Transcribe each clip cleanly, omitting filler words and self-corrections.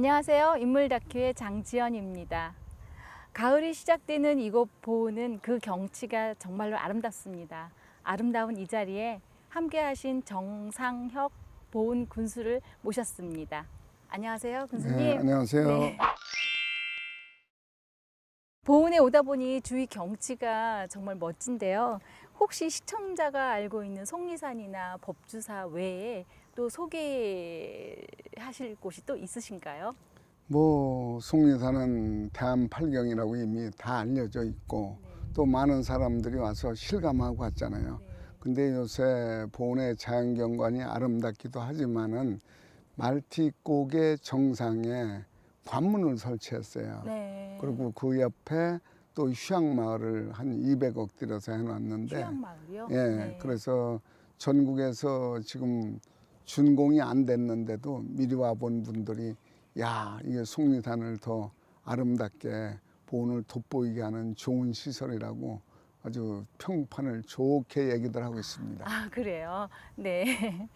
안녕하세요. 인물 다큐의 장지연입니다. 가을이 시작되는 이곳 보은은 그 경치가 정말로 아름답습니다. 아름다운 이 자리에 함께하신 정상혁 보은 군수를 모셨습니다. 안녕하세요, 군수님. 네, 안녕하세요. 네. 보은에 오다 보니 주위 경치가 정말 멋진데요. 혹시 시청자가 알고 있는 속리산이나 법주사 외에 또 소개하실 곳이 또 있으신가요? 속리산은 대한팔경이라고 이미 다 알려져 있고 또 많은 사람들이 와서 실감하고 갔잖아요. 근데 요새 보은의 자연경관이 아름답기도 하지만은 말티고개 정상에 관문을 설치했어요. 네. 그리고 그 옆에 또 휴양마을을 한 200억 들여서 해놨는데, 휴양마을이요? 예, 네. 그래서 전국에서 지금 준공이 안 됐는데도 미리 와본 분들이 야, 이게 속리산을 더 아름답게 보은을 돋보이게 하는 좋은 시설이라고 아주 평판을 좋게 얘기들 하고 있습니다. 아, 그래요? 네.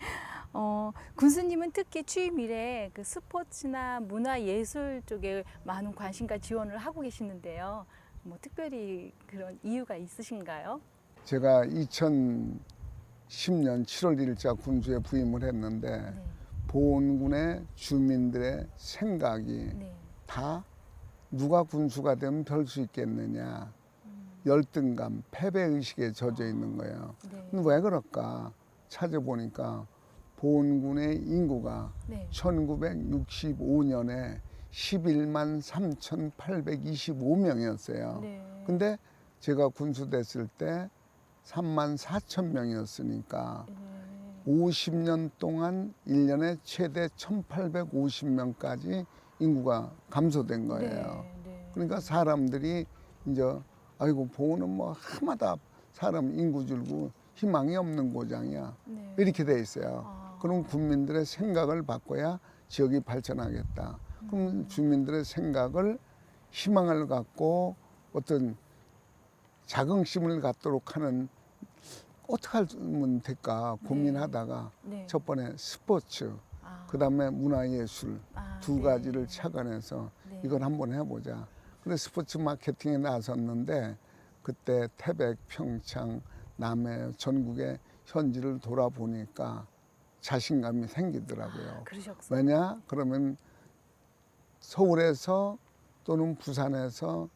군수님은 특히 취임 이래 그 스포츠나 문화예술 쪽에 많은 관심과 지원을 하고 계시는데요. 뭐 특별히 그런 이유가 있으신가요? 제가 2010년 7월 1일자 군수에 부임을 했는데 네. 보은군의 주민들의 생각이 네. 다 누가 군수가 되면 별 수 있겠느냐, 열등감, 패배의식에 젖어 있는 거예요. 네. 근데 왜 그럴까 찾아보니까 보은군의 인구가 네. 1965년에 11만 3,825명이었어요. 네. 근데 제가 군수 됐을 때 3만 4천 명이었으니까 50년 동안 1년에 최대 1,850명까지 인구가 감소된 거예요. 네. 그러니까 사람들이 이제 아이고 보은은 뭐 하마다 사람 인구 줄고 희망이 없는 고장이야. 네. 이렇게 돼 있어요. 아. 그럼 국민들의 생각을 바꿔야 지역이 발전하겠다. 그럼 주민들의 생각을 희망을 갖고 어떤 자긍심을 갖도록 하는 어떻게 하면 될까 고민하다가 네. 첫 번에 스포츠, 아. 그 다음에 문화예술 아, 두 네. 가지를 착안해서 네. 이걸 한번 해보자. 그래서 스포츠 마케팅에 나섰는데 그때 태백, 평창, 남해 전국의 현지를 돌아보니까 자신감이 생기더라고요. 그러셨어요. 왜냐? 그러면 서울에서 또는 부산에서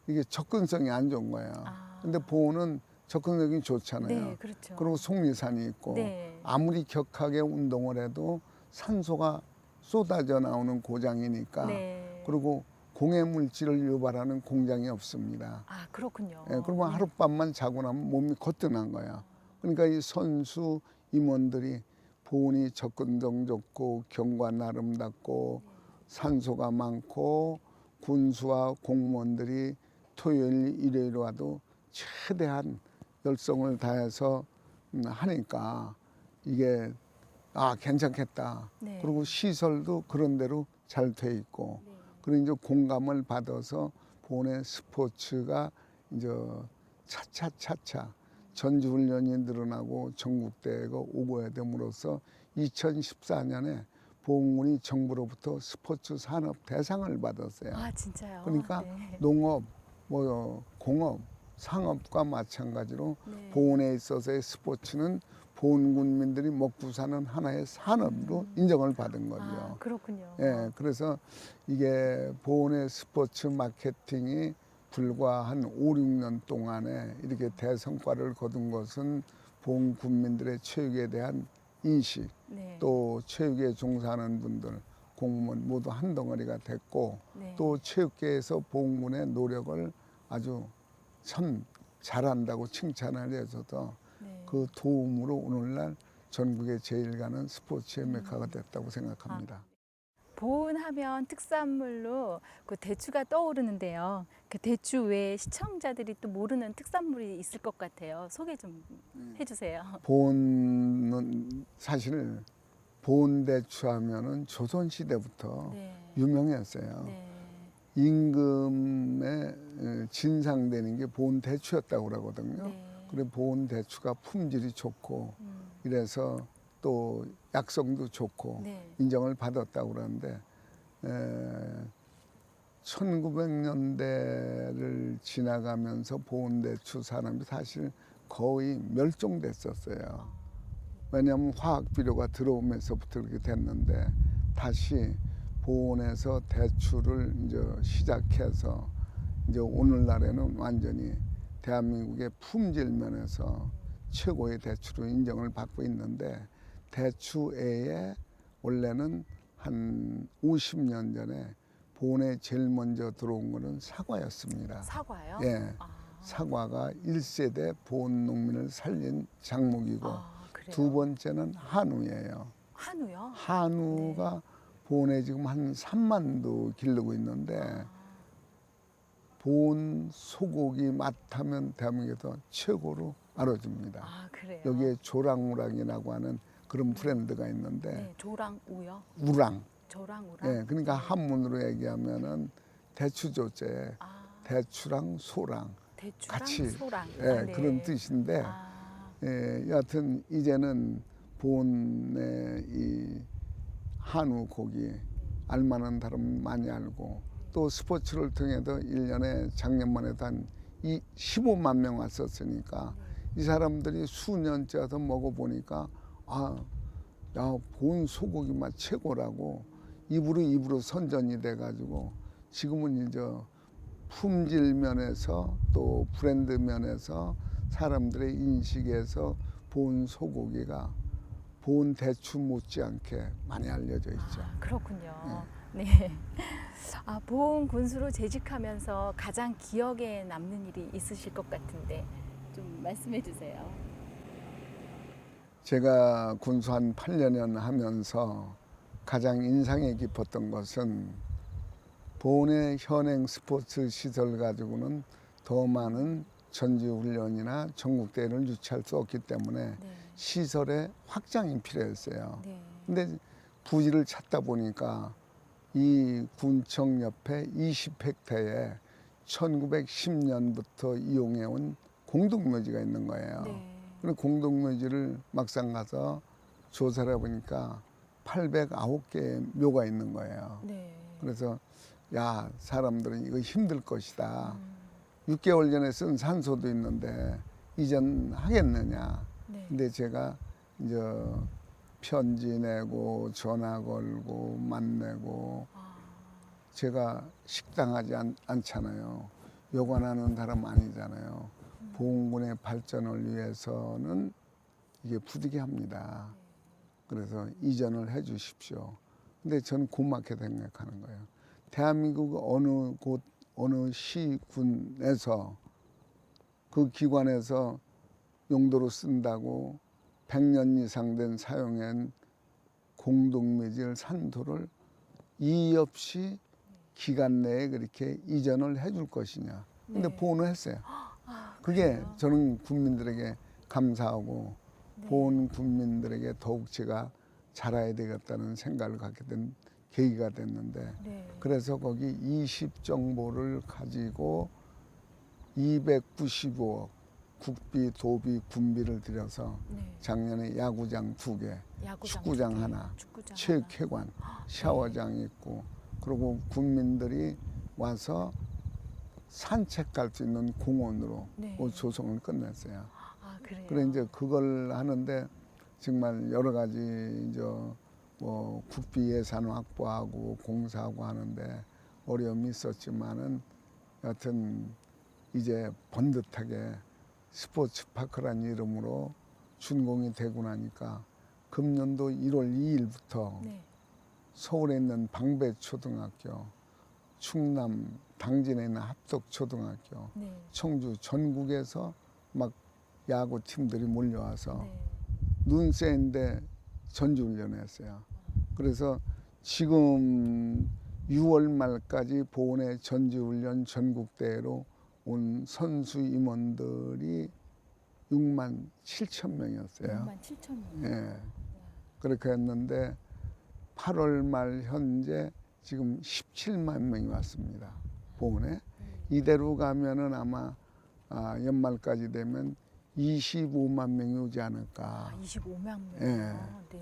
이게 접근성이 안 좋은 거예요. 아. 근데 보은은 접근성이 좋잖아요. 네, 그렇죠. 그리고 속리산이 있고 네. 아무리 격하게 운동을 해도 산소가 쏟아져 나오는 고장이니까 네. 그리고 공해 물질을 유발하는 공장이 없습니다. 아, 그렇군요. 예, 그러면 네. 하룻밤만 자고 나면 몸이 거뜬한 거야. 그러니까 이 선수 임원들이 보은이 접근성 좋고 경관 아름답고 산소가 많고 군수와 공무원들이 토요일 일요일 와도 최대한 열성을 다해서 하니까 이게 괜찮겠다. 네. 그리고 시설도 그런 대로 잘 돼 있고 네. 그리고 이제 공감을 받아서 보은의 스포츠가 이제 차차차차 전지훈련이 늘어나고 전국대회가 오고 해야 됨으로써 2014년에 보은군이 정부로부터 스포츠 산업 대상을 받았어요. 아, 진짜요? 그러니까 네. 농업, 공업, 상업과 마찬가지로 네. 보은에 있어서의 스포츠는 보은 군민들이 먹고 사는 하나의 산업으로 인정을 받은 거죠. 아, 그렇군요. 예, 그래서 이게 보은의 스포츠 마케팅이 불과 한 5, 6년 동안에 이렇게 대성과를 거둔 것은 보은 군민들의 체육에 대한 인식, 네. 또 체육에 종사하는 분들, 공무원 모두 한 덩어리가 됐고 네. 또 체육계에서 보은군의 노력을 아주 참 잘한다고 칭찬을 해줘서 네. 그 도움으로 오늘날 전국에 제일 가는 스포츠의 메카가 됐다고 생각합니다. 보은하면 특산물로 그 대추가 떠오르는데요. 그 대추 외에 시청자들이 또 모르는 특산물이 있을 것 같아요. 소개 좀 해주세요. 보은은 사실 보은대추 하면은 조선시대부터 네. 유명했어요. 네. 임금에 진상되는 게 보은대추였다고 그러거든요. 네. 그래 보은대추가 품질이 좋고 음. 이래서 또 약성도 좋고 네. 인정을 받았다고 그러는데 1900년대를 지나가면서 보온대추 산업이 사실 거의 멸종됐었어요. 왜냐하면 화학 비료가 들어오면서부터 그렇게 됐는데 다시 보온에서 대추를 이제 시작해서 이제 오늘날에는 완전히 대한민국의 품질 면에서 최고의 대추로 인정을 받고 있는데 대추에 원래는 한 50년 전에 보온에 제일 먼저 들어온 거는 사과였습니다. 사과요? 예. 아, 사과가 1세대 보온 농민을 살린 작목이고 그래요? 두 번째는 한우예요. 한우요? 한우가 보온에 지금 한 3만도 기르고 있는데 보온 소고기 맛하면 대한민국에서 최고로 알아줍니다. 아, 그래요? 여기에 조랑우랑이라고 하는 그런 브랜드가 있는데 네, 조랑우요? 우랑. 조랑우랑? 예, 그러니까 한문으로 얘기하면은 대추조제, 아, 대추랑 소랑 대추랑 같이 소랑. 예, 아, 네. 그런 뜻인데 아, 예, 여하튼 이제는 보온의 이 한우 고기 알만한 사람 많이 알고 또 스포츠를 통해서 1년에 작년만 해도 한 15만 명 왔었으니까 이 사람들이 수년째 와서 먹어보니까 아, 야, 보온 소고기 맛 최고라고 입으로 선전이 돼가지고 지금은 이제 품질 면에서 또 브랜드 면에서 사람들의 인식에서 보온 소고기가 보온 대추 못지않게 많이 알려져 있죠. 아, 그렇군요. 네. 아, 보온 군수로 재직하면서 가장 기억에 남는 일이 있으실 것 같은데 좀 말씀해 주세요. 제가 군수 한 8년 하면서 가장 인상에 깊었던 것은 보온의 현행 스포츠 시설 가지고는 더 많은 전지훈련이나 전국대회를 유치할 수 없기 때문에 네. 시설의 확장이 필요했어요. 네. 근데 부지를 찾다 보니까 이 군청 옆에 20헥타에 1910년부터 이용해온 공동묘지가 있는 거예요. 네. 그래서 공동묘지를 막상 가서 조사를 해보니까 809개의 묘가 있는 거예요. 네. 그래서 야, 사람들은 이거 힘들 것이다. 6개월 전에 쓴 산소도 있는데 이전하겠느냐. 네. 근데 제가 이제 편지 내고 전화 걸고 만내고 제가 식당하지 않잖아요. 요관하는 사람 아니잖아요. 보온군의 발전을 위해서는 이게 부득이합니다. 그래서 이전을 해 주십시오. 근데 저는 고맙게 생각하는 거예요. 대한민국 어느 곳, 어느 시군에서 그 기관에서 용도로 쓴다고 100년 이상 된 사용한 공동묘지를 산도를 이의 없이 기간 내에 그렇게 이전을 해줄 것이냐. 근데 네. 보온을 했어요. 아, 그게 그래요? 저는 국민들에게 감사하고 네. 보온 국민들에게 더욱 제가 잘해야 되겠다는 생각을 갖게 된 계기가 됐는데 네. 그래서 거기 20정보를 가지고 295억 국비, 도비, 군비를 들여서 네. 작년에 야구장 2개, 야구장 축구장 2개, 하나, 축구장 체육회관, 샤워장 있고 그리고 국민들이 와서 산책 갈 수 있는 공원으로 네. 조성을 끝냈어요. 아, 그래요? 그래 이제 그걸 하는데 정말 여러 가지 이제 뭐 국비 예산 확보하고 공사하고 하는데 어려움이 있었지만은 여하튼 이제 번듯하게 스포츠파크란 이름으로 준공이 되고 나니까 금년도 1월 2일부터 네. 서울에 있는 방배초등학교, 충남 당진에 있는 합덕초등학교, 네. 청주 전국에서 막 야구 팀들이 몰려와서 네. 눈 쎄인데 전지훈련을 했어요. 그래서 지금 6월 말까지 보온의 전지훈련 전국대회로 온 선수 임원들이 6만 7천 명이었어요. 6만 7천 명. 예. 그렇게 했는데 8월 말 현재 지금 17만 명이 왔습니다. 보온에. 이대로 가면은 아마 연말까지 되면 25만 명이 오지 않을까. 25만 명. 예. 네.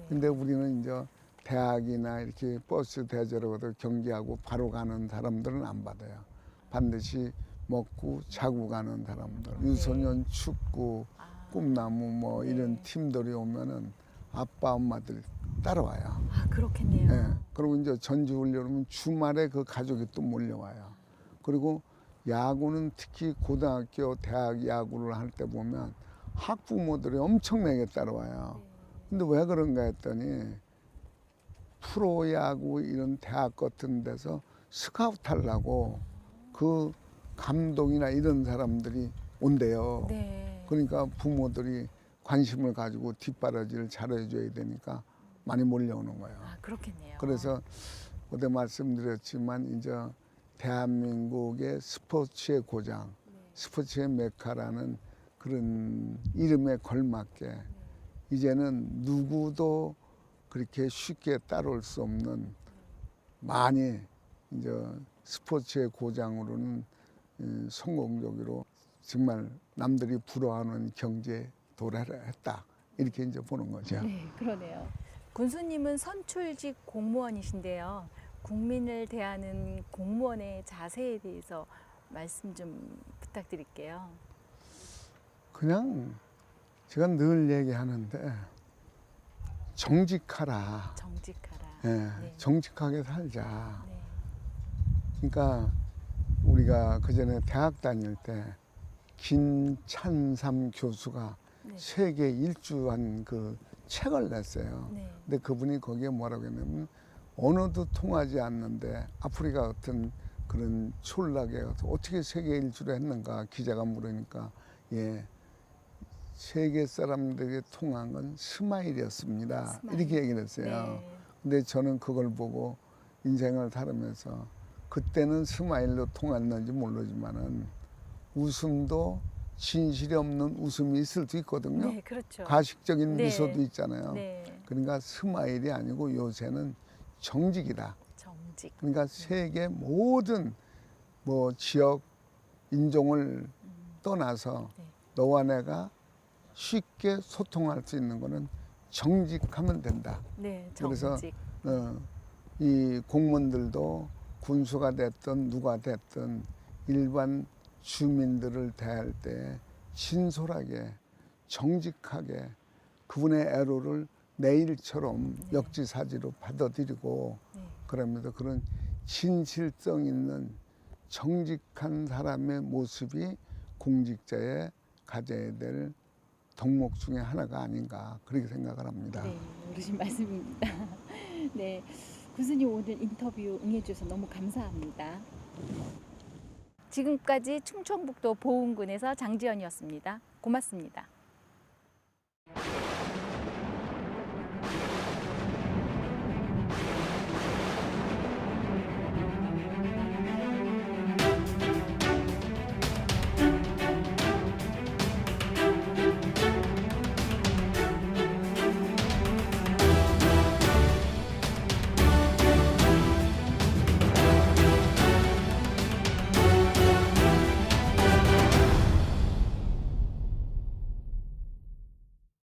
근데 우리는 이제 대학이나 이렇게 버스 대절하고도 경기하고 바로 가는 사람들은 안 받아요. 반드시 먹고 자고 가는 사람들, 유소년 축구, 꿈나무 뭐 네. 이런 팀들이 오면은 아빠 엄마들이 따라와요. 아, 그렇겠네요. 예. 그리고 이제 전지훈련하면 주말에 그 가족이 또 몰려와요. 그리고 야구는 특히 고등학교, 대학 야구를 할 때 보면 학부모들이 엄청나게 따라와요. 근데 왜 그런가 했더니 프로야구 이런 대학 같은 데서 스카우트 하려고 그 감독이나 이런 사람들이 온대요. 네. 그러니까 부모들이 관심을 가지고 뒷바라지를 잘해줘야 되니까 많이 몰려오는 거예요. 아, 그렇겠네요. 그래서 어제 말씀드렸지만 이제 대한민국의 스포츠의 고장, 스포츠의 메카라는 그런 이름에 걸맞게 이제는 누구도 그렇게 쉽게 따라올 수 없는 많이 이제 스포츠의 고장으로는 성공적으로 정말 남들이 부러워하는 경제에 도래했다 이렇게 이제 보는 거죠. 네, 그러네요. 군수님은 선출직 공무원이신데요. 국민을 대하는 공무원의 자세에 대해서 말씀 좀 부탁드릴게요. 그냥 제가 늘 얘기하는데 정직하라. 정직하라. 예, 네. 정직하게 살자. 네. 그러니까 우리가 그 전에 대학 다닐 때 김찬삼 교수가 네. 세계 일주한 그 책을 냈어요. 네. 근데 그분이 거기에 뭐라고 했냐면 언어도 통하지 않는데 아프리카 같은 그런 촌락에 가서 어떻게 세계 일주를 했는가 기자가 물으니까 예 세계 사람들에게 통한 건 스마일이었습니다. 스마일. 이렇게 얘기를 했어요. 네. 근데 저는 그걸 보고 인생을 살면서 그때는 스마일로 통했는지 모르지만은 웃음도 진실이 없는 웃음이 있을 수 있거든요. 네, 그렇죠. 가식적인 네. 미소도 있잖아요. 네. 그러니까 스마일이 아니고 요새는 정직이다. 정직. 그러니까 세계 모든 뭐 지역 인종을 떠나서 네. 너와 내가 쉽게 소통할 수 있는 거는 정직하면 된다. 네, 그래서 정직. 이 공무원들도 군수가 됐든 누가 됐든 일반 주민들을 대할 때 진솔하게 정직하게 그분의 애로를 내 일처럼 네. 역지사지로 받아들이고 네. 그러면서 그런 진실성 있는 정직한 사람의 모습이 공직자의 가져야 될 덕목 중에 하나가 아닌가 그렇게 생각을 합니다. 네, 어르신 말씀입니다. 네, 군수님 오늘 인터뷰 응해주셔서 너무 감사합니다. 지금까지 충청북도 보은군에서 장지연이었습니다. 고맙습니다.